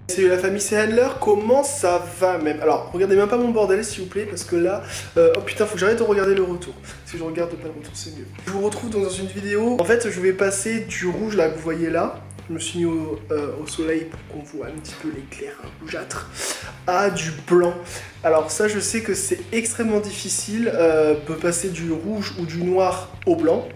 C'est la famille Handler, comment ça va même? Alors, regardez même pas mon bordel s'il vous plaît, parce que là... oh putain, faut que j'arrête de regarder le retour. Si je regarde pas le retour, c'est mieux. Je vous retrouve dans une vidéo. En fait, je vais passer du rouge là que vous voyez là. Je me suis mis au soleil pour qu'on voit un petit peu l'éclair rougeâtre. À du blanc. Alors ça, je sais que c'est extrêmement difficile de passer du rouge ou du noir au blanc.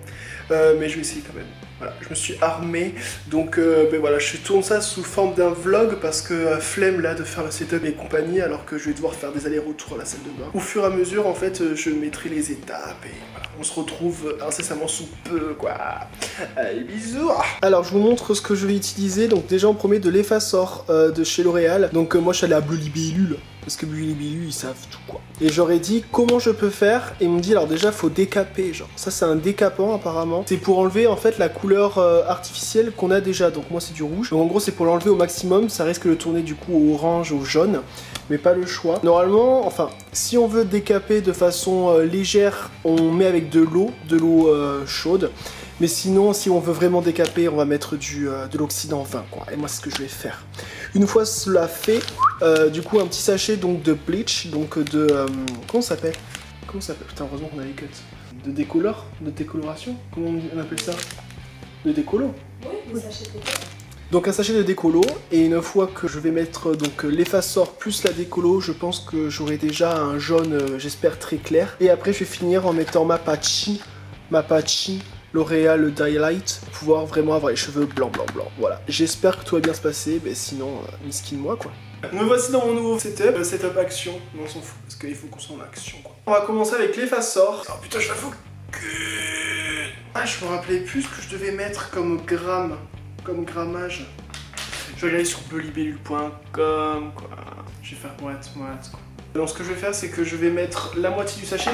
Mais je vais essayer quand même. Voilà, je me suis armé, donc ben voilà, je tourne ça sous forme d'un vlog parce que flemme là de faire le setup et compagnie alors que je vais devoir faire des allers-retours à la salle de bain. Au fur et à mesure, en fait, je mettrai les étapes et voilà, on se retrouve incessamment sous peu, quoi. Allez, bisous. Alors, je vous montre ce que je vais utiliser. Donc déjà, en premier, de l'effaceur de chez L'Oréal. Donc moi, je suis allé à Bleu Libellule. Parce que Bleu Libellule, ils savent tout, quoi. Et j'aurais dit comment je peux faire. Et ils m'ont dit, alors déjà, faut décaper, genre. Ça, c'est un décapant, apparemment. C'est pour enlever, en fait, la couleur artificielle qu'on a déjà. Donc moi, c'est du rouge. Donc en gros, c'est pour l'enlever au maximum. Ça risque de tourner, du coup, au orange, au jaune. Mais pas le choix. Normalement, enfin, si on veut décaper de façon légère, on met avec de l'eau chaude. Mais sinon, si on veut vraiment décaper, on va mettre de l'oxydant vin, quoi. Et moi, c'est ce que je vais faire. Une fois cela fait, du coup, un petit sachet donc de bleach, donc comment ça s'appelle? Comment ça s'appelle? Putain, heureusement qu'on a les cuts. De décolore? De décoloration? Comment on appelle ça? De décolo? Oui, des sachets de décolo. Donc un sachet de décolo, et une fois que je vais mettre donc l'effaceur plus la décolo, je pense que j'aurai déjà un jaune, j'espère très clair. Et après, je vais finir en mettant ma patchy L'Oréal Daylight pour pouvoir vraiment avoir les cheveux blancs. Voilà, j'espère que tout va bien se passer, mais sinon, miskin moi quoi. Me voici dans mon nouveau setup, setup action, mais on s'en fout, parce qu'il faut qu'on soit en action quoi. On va commencer avec l'effaceur. Oh putain, je la fous. Ah, je me rappelais plus ce que je devais mettre comme gramme, comme grammage. Je vais regarder sur bleulibellule.com quoi. Je vais faire moite quoi. Donc ce que je vais faire, c'est que je vais mettre la moitié du sachet.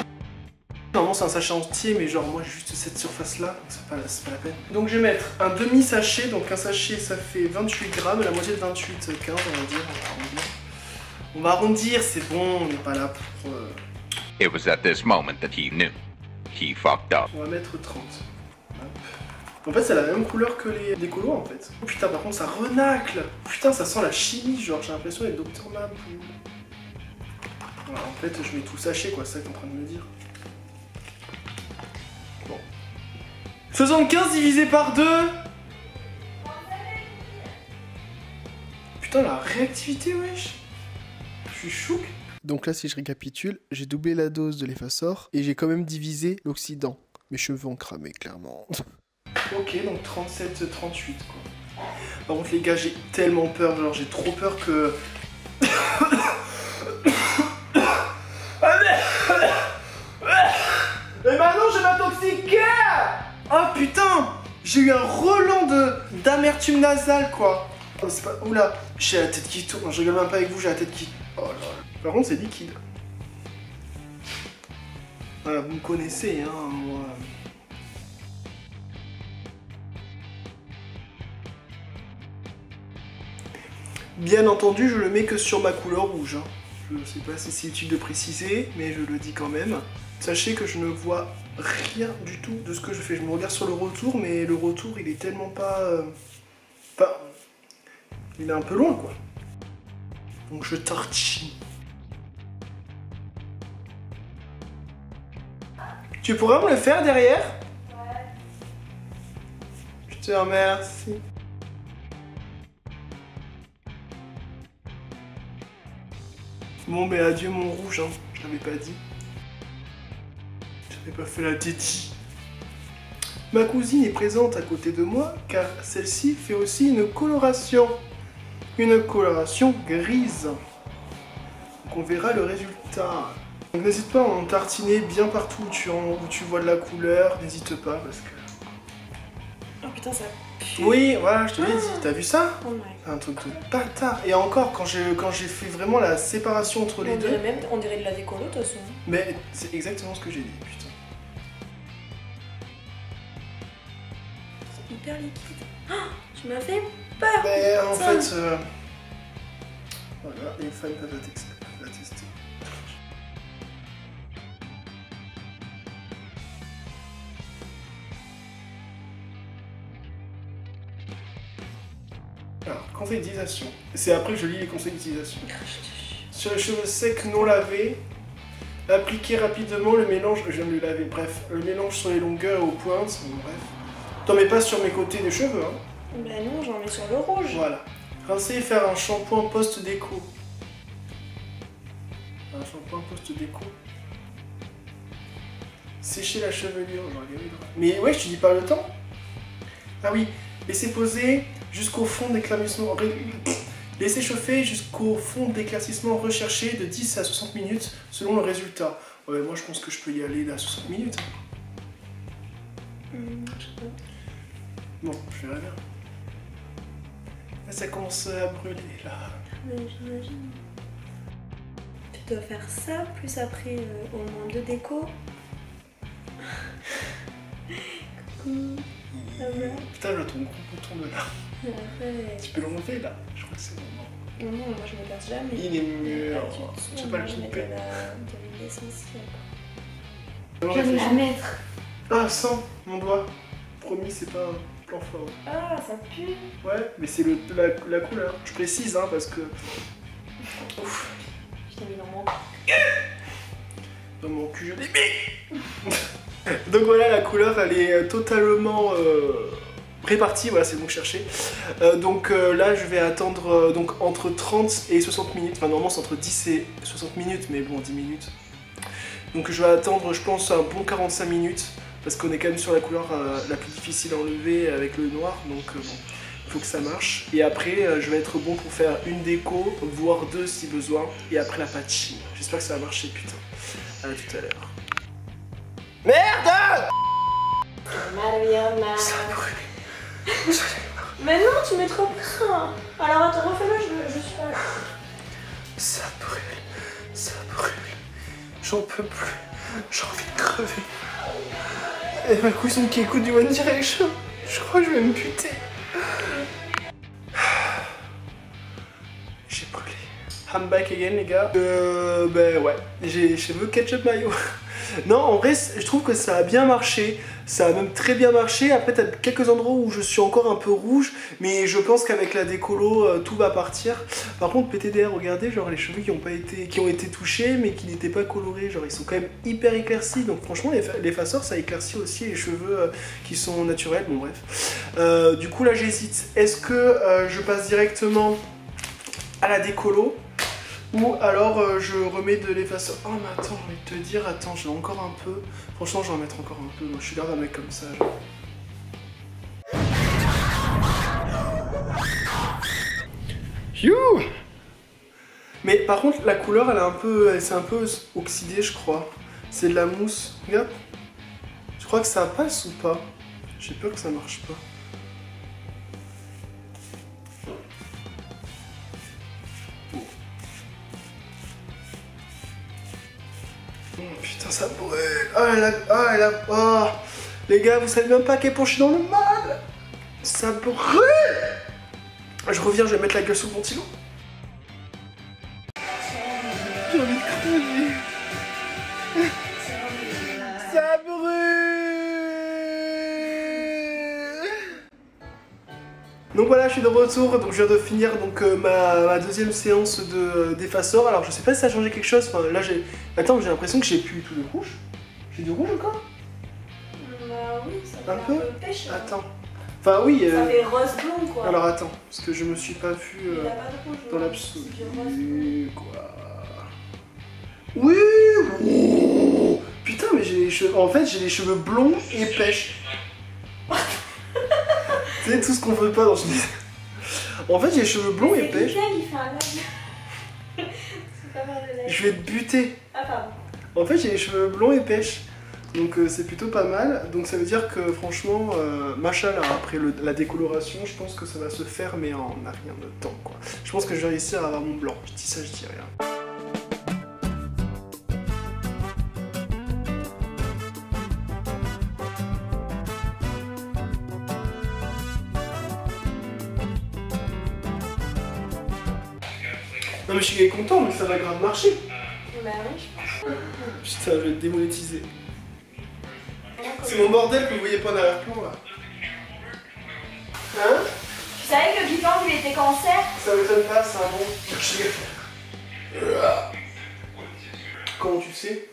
Normalement c'est un sachet entier, mais genre moi j'ai juste cette surface là, donc c'est pas la peine. Donc je vais mettre un demi-sachet, donc un sachet ça fait 28 grammes, la moitié de 28, 15 on va dire, on va arrondir, c'est bon, on n'est pas là pour... It was at this moment that he knew. He fucked up. On va mettre 30. Hop. En fait c'est la même couleur que les décolos en fait. Oh, putain par contre ça renacle. Putain ça sent la chimie, genre j'ai l'impression d'être Dr Mab. Voilà, en fait je mets tout sachet quoi, c'est ça que t'es en train de me dire. Bon. 75 divisé par 2. Putain la réactivité wesh. Je suis chouk. Donc là si je récapitule, j'ai doublé la dose de l'effaceur et j'ai quand même divisé l'oxydant. Mes cheveux ont cramé clairement. Ok donc 37, 38 quoi. Par contre les gars j'ai tellement peur, genre j'ai trop peur que... Mais maintenant je vais m'intoxiquer. Oh putain, j'ai eu un relent d'amertume nasale quoi. Oh, c'est pas... Oula, j'ai la tête qui tourne, je rigole même pas avec vous, j'ai la tête qui... Oh là là. Par contre c'est liquide. Voilà, vous me connaissez hein, moi... Bien entendu, je le mets que sur ma couleur rouge. Hein. Je sais pas si c'est utile de préciser, mais je le dis quand même. Sachez que je ne vois rien du tout de ce que je fais. Je me regarde sur le retour, mais le retour, il est tellement pas... Enfin, il est un peu loin, quoi. Donc je torchis. Tu pourras me le faire derrière? Ouais. Je te remercie. Bon, ben adieu mon rouge, hein. Je l'avais pas dit. J'avais pas fait la tétie. Ma cousine est présente à côté de moi car celle-ci fait aussi une coloration. Une coloration grise. Donc on verra le résultat. Donc n'hésite pas à en tartiner bien partout où tu vois de la couleur. N'hésite pas parce que... Oh putain ça pue. Oui, voilà, je te l'ai dit. T'as vu ça? Oh my god. Un truc de bâtard. Et encore, quand j'ai fait vraiment la séparation entre les deux... On dirait de la décolo de toute façon. Mais c'est exactement ce que j'ai dit, putain. C'est hyper liquide. Oh, tu m'as fait peur. Mais en putain. fait... Voilà, les fans peuvent la tester. Alors, quand conseils d'utilisation. C'est après que je lis les conseils d'utilisation. Sur les cheveux secs non lavés, appliquez rapidement le mélange. Je viens de le laver, bref. Le mélange sur les longueurs aux pointes. Bon, bref. T'en mets pas sur mes côtés des cheveux, hein. Bah non, j'en mets sur le rouge. Voilà. Rincer et faire un shampoing post-déco. Un shampoing post-déco. Sécher la chevelure. Mais ouais, je te dis pas le temps. Ah oui, laisser poser jusqu'au fond d'éclaircissement. Laisser chauffer jusqu'au fond d'éclaircissement recherché de 10 à 60 minutes selon le résultat. Ouais, moi je pense que je peux y aller à 60 minutes. Je sais pas. Bon, je verrai bien. Là, ça commence à brûler là. Mais j'imagine. Tu dois faire ça, plus après au moins 2 décos. Coucou. Ça va? Putain, là, ton gros bouton de là. Arrête. Tu peux l'enlever là. Je crois que c'est bon. Non, moi je me casse jamais. Il est mûr. Je Tu peux pas le je mets couper. de l'huile essentielle. Non, Je viens de la mettre. Ah, sans mon doigt. Promis, c'est pas un plan fort. Ah, ça pue. Ouais, mais c'est la couleur. Je précise, hein, parce que. Ouf. Je t'ai mis dans mon Dans mon cul, je l'ai mis. Donc voilà, la couleur, elle est totalement répartie. Voilà, c'est le mot que je cherchais. Donc là, je vais attendre donc, entre 30 et 60 minutes. Enfin, normalement, c'est entre 10 et 60 minutes, mais bon, 10 minutes. Donc je vais attendre, je pense, un bon 45 minutes. Parce qu'on est quand même sur la couleur la plus difficile à enlever avec le noir. Donc bon, il faut que ça marche. Et après, je vais être bon pour faire une déco, voire 2 si besoin. Et après la patching. J'espère que ça va marcher, putain. À tout à l'heure. Merde! Mariana. Ça brûle. Mais non, tu mets trop plein. Alors attends, refais-le, je suis pas là. Ça brûle. Ça brûle. J'en peux plus. J'ai envie de crever. Et ma cousine qui écoute du One Direction. Je crois que je vais me buter. J'ai brûlé. I'm back again, les gars. Ben ouais. J'ai les cheveux ketchup mayo. Non, en vrai, je trouve que ça a bien marché. Ça a même très bien marché. Après, t'as quelques endroits où je suis encore un peu rouge. Mais je pense qu'avec la décolo, tout va partir. Par contre, PTDR, regardez, genre les cheveux qui ont été touchés, mais qui n'étaient pas colorés. Genre, ils sont quand même hyper éclaircis. Donc franchement, l'effaceur, ça éclaircit aussi les cheveux qui sont naturels. Bon, bref. Du coup, là, j'hésite. Est-ce que je passe directement à la décolo ? Ou alors je remets de l'effaceur. Oh mais attends, j'ai envie de te dire, attends, j'ai encore un peu. Franchement, je vais en mettre encore un peu. Moi, je suis grave un mec comme ça. Genre. You. Mais par contre, la couleur, elle s'est un peu oxydée, je crois. C'est de la mousse. Regarde. Tu crois que ça passe ou pas? J'ai peur que ça marche pas. Oh, putain, ça brûle. Oh. Les gars, vous savez même pas à quel point je suis dans le mal. Ça brûle. Je reviens, je vais mettre la gueule sous le ventilo. J'ai envie de crever. Ça brûle. Donc voilà, je suis de retour, donc je viens de finir donc, ma deuxième séance d'effaceur. Alors je sais pas si ça a changé quelque chose, enfin, là j'ai... Attends, j'ai l'impression que j'ai plus tout de rouge. J'ai du rouge encore? Bah oui, ça fait Un peu pêche. Attends. Enfin oui... Ça fait rose blond quoi. Alors attends, parce que je me suis pas vu Il y a pas de rouge, dans c'est l'absolu. du rose blond. Quoi. Oui. Oh. Putain, mais j'ai les cheveux... En fait, j'ai les cheveux blonds et pêche. C'est tout ce qu'on veut pas dans une... En fait, j'ai les cheveux blonds et pêche. C'est qui fait un live. C'est pas mal de live. Je vais te buter. Ah pardon. En fait, j'ai les cheveux blonds et pêche. Donc c'est plutôt pas mal. Donc ça veut dire que franchement, machallah, après la décoloration, je pense que ça va se faire, mais en a rien de temps, quoi. Je pense que je vais réussir à avoir mon blanc. Je dis ça, je dis rien. Non mais je suis content, mais ça va grave marcher. Bah oui, je pense. Putain, je vais te démonétiser. C'est mon bordel que vous voyez pas en arrière-plan là. Hein? savais que le Guiplan lui était cancer? Ça m'étonne pas, c'est un bon. Comment tu sais?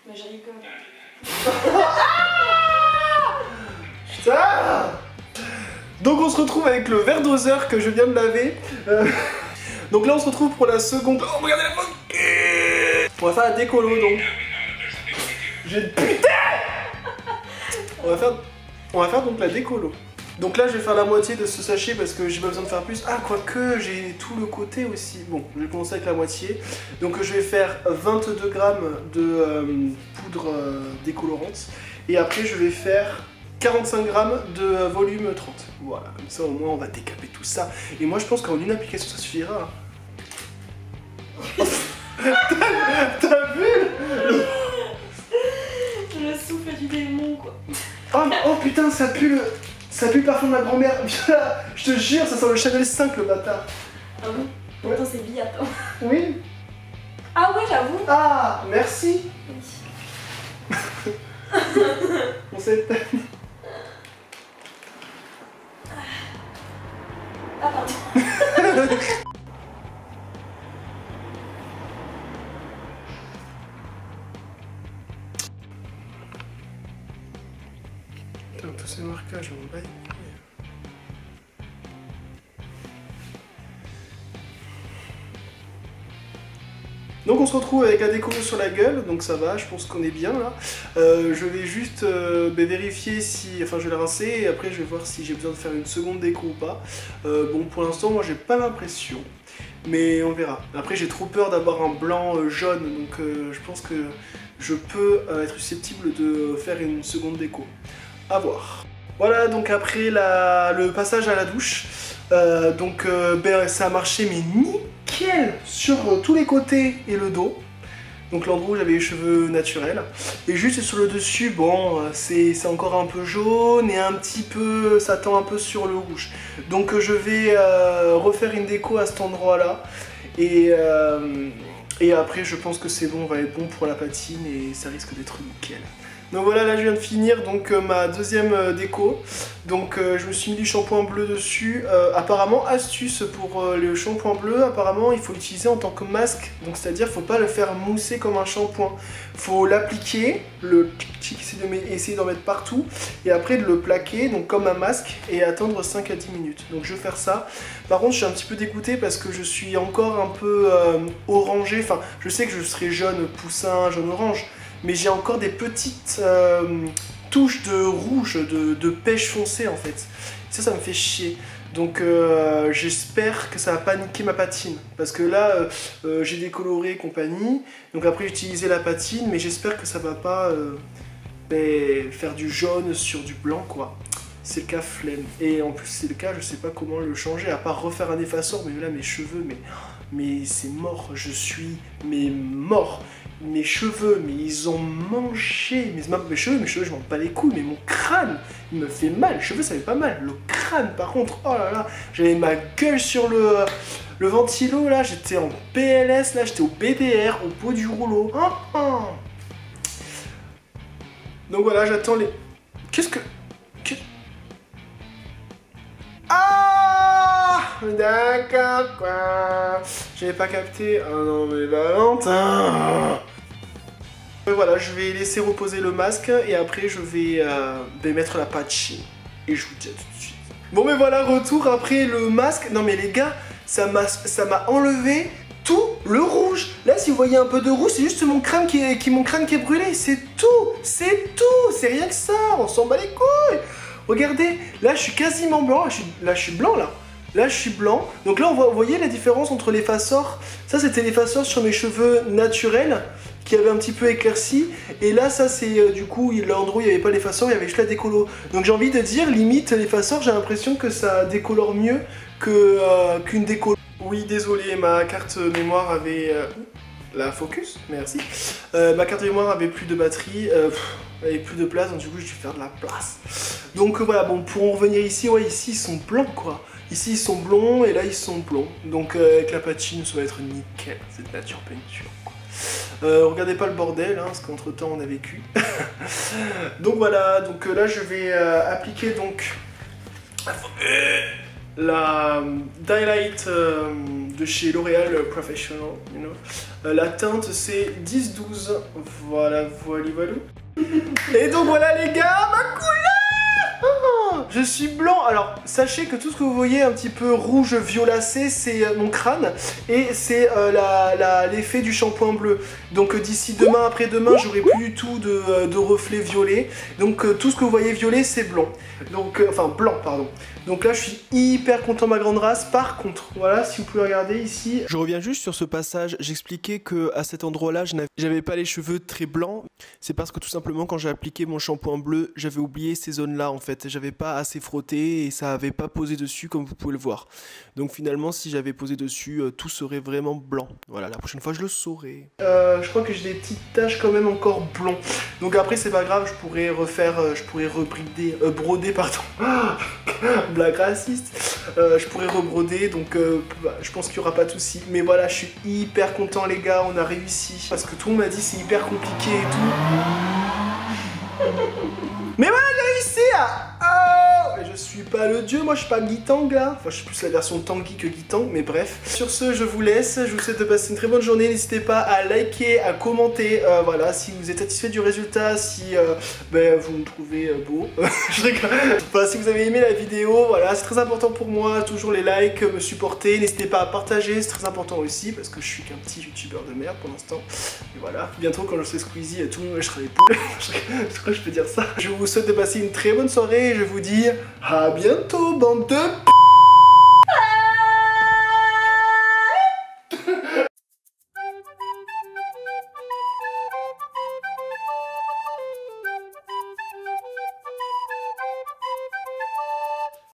Mais je rigole. Putain! Donc on se retrouve avec le verre doseur que je viens de laver. Donc là on se retrouve pour la seconde. Oh regardez la photo! On va faire la décolo donc. Putain! On va faire donc la décolo. Donc là je vais faire la moitié de ce sachet parce que j'ai pas besoin de faire plus. Ah quoique j'ai tout le côté aussi. Bon je vais commencer avec la moitié. Donc je vais faire 22 grammes de poudre décolorante. Et après je vais faire 45 grammes de volume 30. Voilà, comme ça au moins on va décaper tout ça. Et moi je pense qu'en une application ça suffira. T'as vu? Le souffle du démon quoi. Oh putain ça pue le parfum de ma grand-mère. Je te jure ça sent le Chanel 5 le bâtard. Ah bon? Ouais. Attends c'est Bia, attends. Oui. Ah ouais j'avoue. Ah merci. Oui. On sait. Ah pardon. Putain, tous ces marquages, on va y... Donc on se retrouve avec la déco sur la gueule, donc ça va, je pense qu'on est bien là. Je vais juste vérifier si... Enfin je vais la rincer et après je vais voir si j'ai besoin de faire une seconde déco ou pas. Bon pour l'instant moi j'ai pas l'impression, mais on verra. Après j'ai trop peur d'avoir un blanc jaune, donc je pense que je peux être susceptible de faire une seconde déco. À voir. Voilà donc après le passage à la douche, ben, ça a marché mais nickel sur tous les côtés et le dos. Donc l'endroit où j'avais les cheveux naturels. Et juste sur le dessus, bon, c'est encore un peu jaune et un petit peu, ça tend un peu sur le rouge. Donc je vais refaire une déco à cet endroit-là. Et après je pense que c'est bon, on va être bon pour la patine et ça risque d'être nickel. Donc voilà, là je viens de finir donc ma deuxième déco. Donc je me suis mis du shampoing bleu dessus. Apparemment, astuce pour le shampoing bleu, apparemment il faut l'utiliser en tant que masque. Donc c'est-à-dire faut pas le faire mousser comme un shampoing. Faut l'appliquer, essayer d'en mettre partout. Et après de le plaquer, donc comme un masque, et attendre 5 à 10 minutes. Donc je vais faire ça. Par contre je suis un petit peu dégoûté parce que je suis encore un peu orangé. Enfin je sais que je serai jaune poussin, jaune orange. Mais j'ai encore des petites touches de rouge, de pêche foncée en fait. Ça me fait chier. Donc j'espère que ça va pas niquer ma patine. Parce que là, j'ai décoloré et compagnie. Donc après j'ai utilisé la patine, mais j'espère que ça va pas faire du jaune sur du blanc quoi. C'est le cas flemme. Et en plus c'est le cas, je sais pas comment le changer, à part refaire un effaceur, mais là mes cheveux, mais c'est mort, je suis mort. Mes cheveux, mais ils ont mangé. Mes cheveux, je m'en bats les couilles, mais mon crâne, il me fait mal. Les cheveux, ça fait pas mal. Le crâne, par contre, oh là là, j'avais ma gueule sur le ventilo, là, j'étais en PLS, là, j'étais au BDR, au bout du rouleau. Donc voilà, j'attends les... Qu'est-ce que... Ah, d'accord, quoi. J'avais pas capté. Ah non, mais Valentin. Voilà, je vais laisser reposer le masque et après je vais mettre la patch. Et je vous dis à tout de suite. Bon, mais voilà, retour après le masque. Non, mais les gars, ça m'a enlevé tout le rouge. Là, si vous voyez un peu de rouge, c'est juste mon crâne qui est brûlé. C'est tout. C'est tout. C'est rien que ça. On s'en bat les couilles. Regardez, là je suis quasiment blanc, là je suis blanc là. Là je suis blanc. Donc là vous voyez la différence entre l'effaceur. Ça c'était l'effaceur sur mes cheveux naturels qui avait un petit peu éclairci. Et là ça c'est du coup l'endroit où il n'y avait pas l'effaceur, il y avait juste la décolo. Donc j'ai envie de dire limite l'effaceur, j'ai l'impression que ça décolore mieux qu'une décolo. Oui désolé, ma carte mémoire avait... la focus, merci. Ma carte mémoire avait plus de batterie. avait plus de place, donc du coup je vais faire de la place. Donc voilà, bon, pour en revenir ici, ouais, ici ils sont blancs quoi. Ici ils sont blonds et là ils sont blonds. Donc avec la patine ça va être nickel, cette nature peinture quoi. Regardez pas le bordel, hein, parce qu'entre temps on a vécu. Donc voilà, donc là je vais appliquer donc la Daylight de chez L'Oréal Professional, you know. La teinte c'est 10-12, voilà, voilà. Et donc voilà les gars, ma couleur. Oh, je suis blanc. Alors sachez que tout ce que vous voyez un petit peu rouge violacé, c'est mon crâne et c'est l'effet du shampoing bleu. Donc d'ici demain, après-demain, j'aurai plus du tout de reflets violets. Donc tout ce que vous voyez violet, c'est blanc. Donc enfin blanc, pardon. Donc là je suis hyper content ma grande race. Par contre, voilà, si vous pouvez regarder ici, je reviens juste sur ce passage. J'expliquais que à cet endroit là j'avais pas les cheveux très blancs. C'est parce que tout simplement quand j'ai appliqué mon shampoing bleu, j'avais oublié ces zones là en fait. J'avais pas assez frotté et ça avait pas posé dessus comme vous pouvez le voir. Donc finalement si j'avais posé dessus, tout serait vraiment blanc. Voilà, la prochaine fois je le saurai. Je crois que j'ai des petites taches quand même encore blond. Donc après c'est pas grave, je pourrais refaire, je pourrais broder pardon. Blague raciste. Je pourrais rebroder, donc je pense qu'il n'y aura pas de souci. Mais voilà, je suis hyper content les gars, on a réussi. Parce que tout le monde m'a dit c'est hyper compliqué et tout. Mais voilà, j'ai réussi à... Oh, je suis pas le dieu, moi je suis pas Guy Tang là. Enfin je suis plus la version Tanguy que Guy Tang, mais bref. Sur ce, je vous laisse, je vous souhaite de passer une très bonne journée. N'hésitez pas à liker, à commenter, voilà, si vous êtes satisfait du résultat, si vous me trouvez beau. Je rigole. Enfin, si vous avez aimé la vidéo, voilà, c'est très important pour moi, toujours les likes, me supporter. N'hésitez pas à partager, c'est très important aussi, parce que je suis qu'un petit youtubeur de merde pour l'instant. Et voilà, bientôt quand je serai Squeezie, tout le monde lâchera les poules. Je crois que je peux dire ça. Je vous souhaite de passer une très bonne soirée et je vous dis à bientôt, bande de...